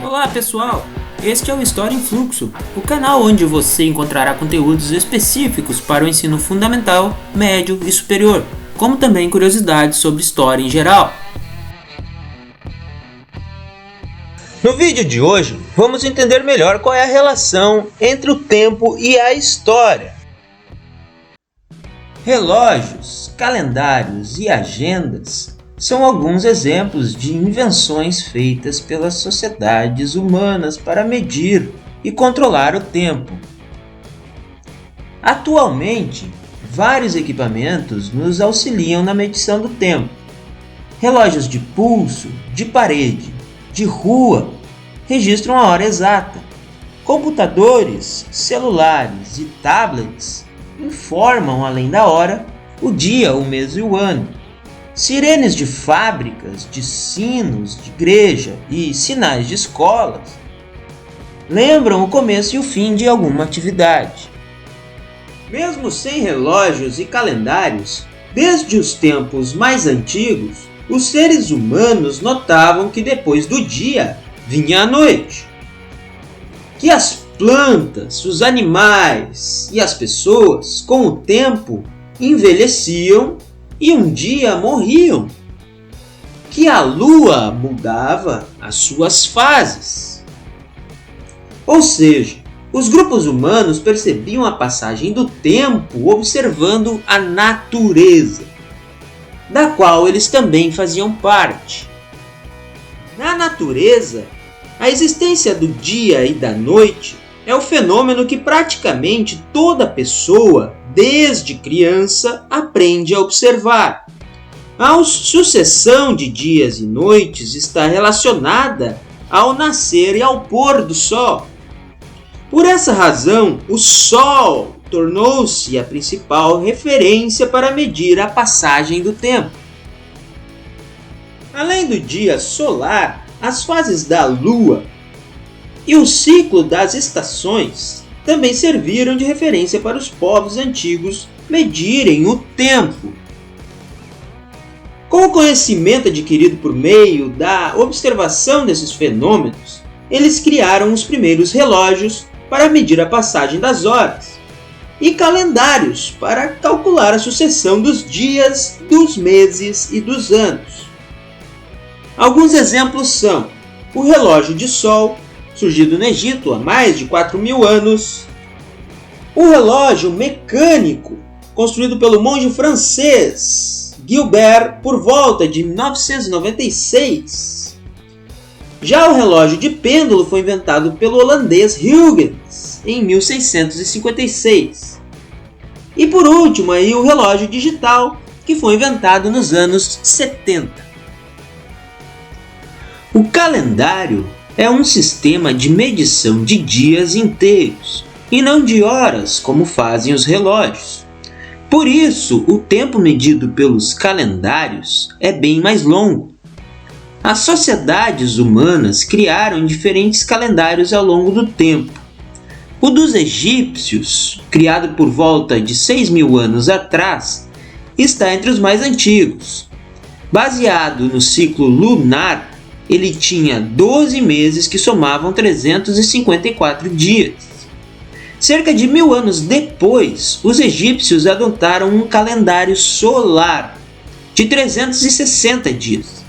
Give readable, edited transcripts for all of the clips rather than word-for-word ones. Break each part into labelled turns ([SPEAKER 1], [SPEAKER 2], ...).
[SPEAKER 1] Olá pessoal, este é o História em Fluxo, o canal onde você encontrará conteúdos específicos para o ensino fundamental, médio e superior, como também curiosidades sobre história em geral.
[SPEAKER 2] No vídeo de hoje, vamos entender melhor qual é a relação entre o tempo e a história. Relógios, calendários e agendas são alguns exemplos de invenções feitas pelas sociedades humanas para medir e controlar o tempo. Atualmente, vários equipamentos nos auxiliam na medição do tempo. Relógios de pulso, de parede, de rua registram a hora exata. Computadores, celulares e tablets informam, além da hora, o dia, o mês e o ano. Sirenes de fábricas, de sinos de igreja e sinais de escolas lembram o começo e o fim de alguma atividade. Mesmo sem relógios e calendários, desde os tempos mais antigos, os seres humanos notavam que depois do dia vinha a noite. Que as plantas, os animais e as pessoas, com o tempo, envelheciam e um dia morriam. Que a lua mudava as suas fases. Ou seja, os grupos humanos percebiam a passagem do tempo observando a natureza, da qual eles também faziam parte. Na natureza, a existência do dia e da noite é o fenômeno que praticamente toda pessoa, desde criança, aprende a observar. A sucessão de dias e noites está relacionada ao nascer e ao pôr do sol. Por essa razão, o Sol tornou-se a principal referência para medir a passagem do tempo. Além do dia solar, as fases da Lua e o ciclo das estações também serviram de referência para os povos antigos medirem o tempo. Com o conhecimento adquirido por meio da observação desses fenômenos, eles criaram os primeiros relógios para medir a passagem das horas e calendários para calcular a sucessão dos dias, dos meses e dos anos. Alguns exemplos são o relógio de sol, surgido no Egito há mais de 4.000 anos, o relógio mecânico, construído pelo monge francês Guilbert por volta de 1996. Já o relógio de pêndulo foi inventado pelo holandês Huygens em 1656. E por último, aí, o relógio digital, que foi inventado nos anos 70. O calendário é um sistema de medição de dias inteiros e não de horas, como fazem os relógios. Por isso, o tempo medido pelos calendários é bem mais longo. As sociedades humanas criaram diferentes calendários ao longo do tempo. O dos egípcios, criado por volta de 6.000 anos atrás, está entre os mais antigos. Baseado no ciclo lunar, ele tinha 12 meses que somavam 354 dias. Cerca de 1.000 anos depois, os egípcios adotaram um calendário solar de 360 dias,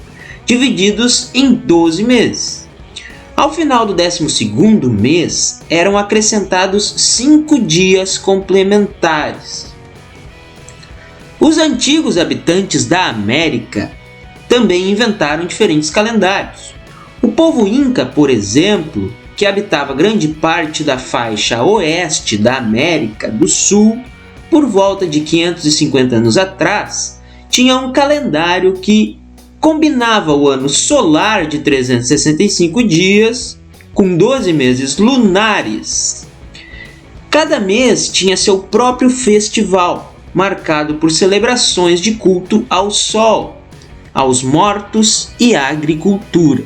[SPEAKER 2] divididos em 12 meses. Ao final do 12º mês, eram acrescentados 5 dias complementares. Os antigos habitantes da América também inventaram diferentes calendários. O povo Inca, por exemplo, que habitava grande parte da faixa oeste da América do Sul, por volta de 550 anos atrás, tinha um calendário que combinava o ano solar de 365 dias com 12 meses lunares. Cada mês tinha seu próprio festival, marcado por celebrações de culto ao sol, aos mortos e à agricultura.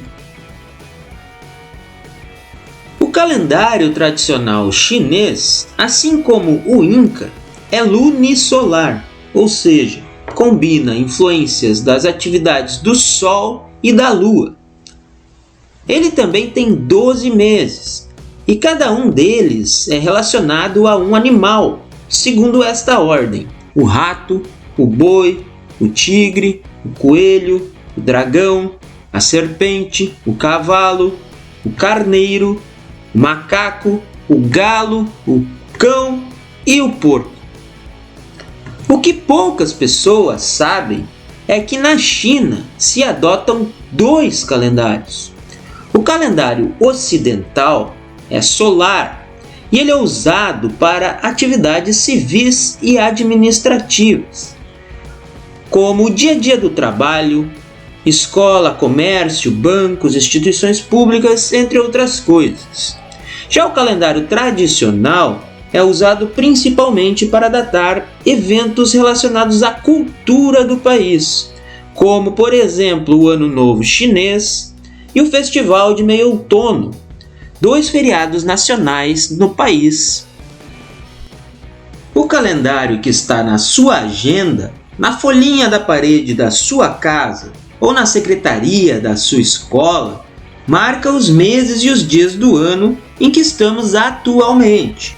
[SPEAKER 2] O calendário tradicional chinês, assim como o Inca, é lunisolar, ou seja, combina influências das atividades do Sol e da Lua. Ele também tem 12 meses, e cada um deles é relacionado a um animal, segundo esta ordem: o rato, o boi, o tigre, o coelho, o dragão, a serpente, o cavalo, o carneiro, o macaco, o galo, o cão e o porco. O que poucas pessoas sabem é que na China se adotam 2 calendários. O calendário ocidental é solar e ele é usado para atividades civis e administrativas, como o dia a dia do trabalho, escola, comércio, bancos, instituições públicas, entre outras coisas. Já o calendário tradicional é usado principalmente para datar eventos relacionados à cultura do país, como, por exemplo, o Ano Novo Chinês e o Festival de Meio Outono, 2 feriados nacionais no país. O calendário que está na sua agenda, na folhinha da parede da sua casa ou na secretaria da sua escola, marca os meses e os dias do ano em que estamos atualmente.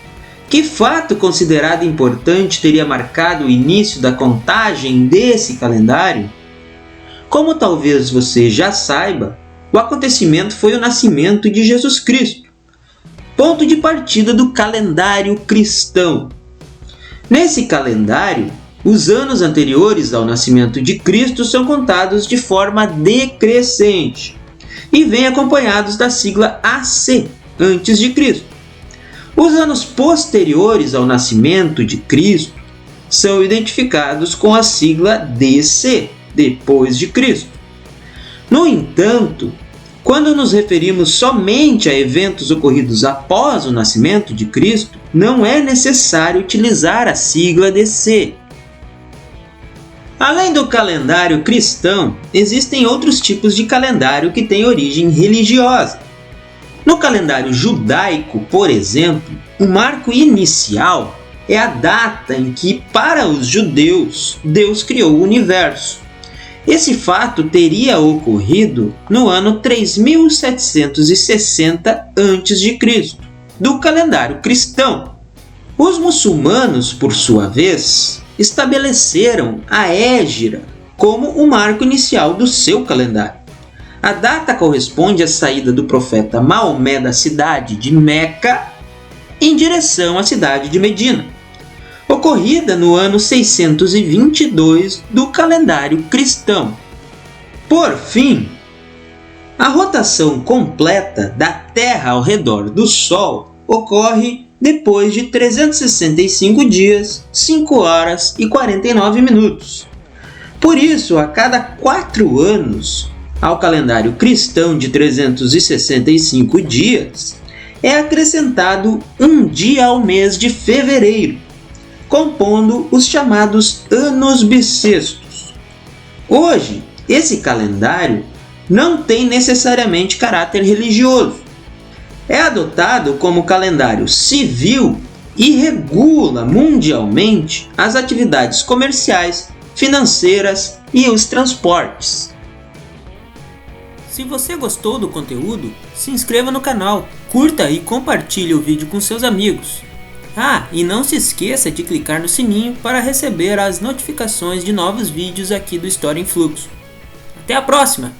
[SPEAKER 2] Que fato considerado importante teria marcado o início da contagem desse calendário? Como talvez você já saiba, o acontecimento foi o nascimento de Jesus Cristo, ponto de partida do calendário cristão. Nesse calendário, os anos anteriores ao nascimento de Cristo são contados de forma decrescente e vêm acompanhados da sigla AC, antes de Cristo. Os anos posteriores ao nascimento de Cristo são identificados com a sigla DC, depois de Cristo. No entanto, quando nos referimos somente a eventos ocorridos após o nascimento de Cristo, não é necessário utilizar a sigla DC. Além do calendário cristão, existem outros tipos de calendário que têm origem religiosa. No calendário judaico, por exemplo, o marco inicial é a data em que, para os judeus, Deus criou o universo. Esse fato teria ocorrido no ano 3760 a.C., do calendário cristão. Os muçulmanos, por sua vez, estabeleceram a Hégira como o marco inicial do seu calendário. A data corresponde à saída do profeta Maomé da cidade de Meca em direção à cidade de Medina, ocorrida no ano 622 do calendário cristão. Por fim, a rotação completa da Terra ao redor do Sol ocorre depois de 365 dias, 5 horas e 49 minutos. Por isso, a cada 4 anos, ao calendário cristão de 365 dias, é acrescentado um dia ao mês de fevereiro, compondo os chamados anos bissextos. Hoje, esse calendário não tem necessariamente caráter religioso. É adotado como calendário civil e regula mundialmente as atividades comerciais, financeiras e os transportes.
[SPEAKER 1] Se você gostou do conteúdo, se inscreva no canal, curta e compartilhe o vídeo com seus amigos. E não se esqueça de clicar no sininho para receber as notificações de novos vídeos aqui do História em Fluxo. Até a próxima!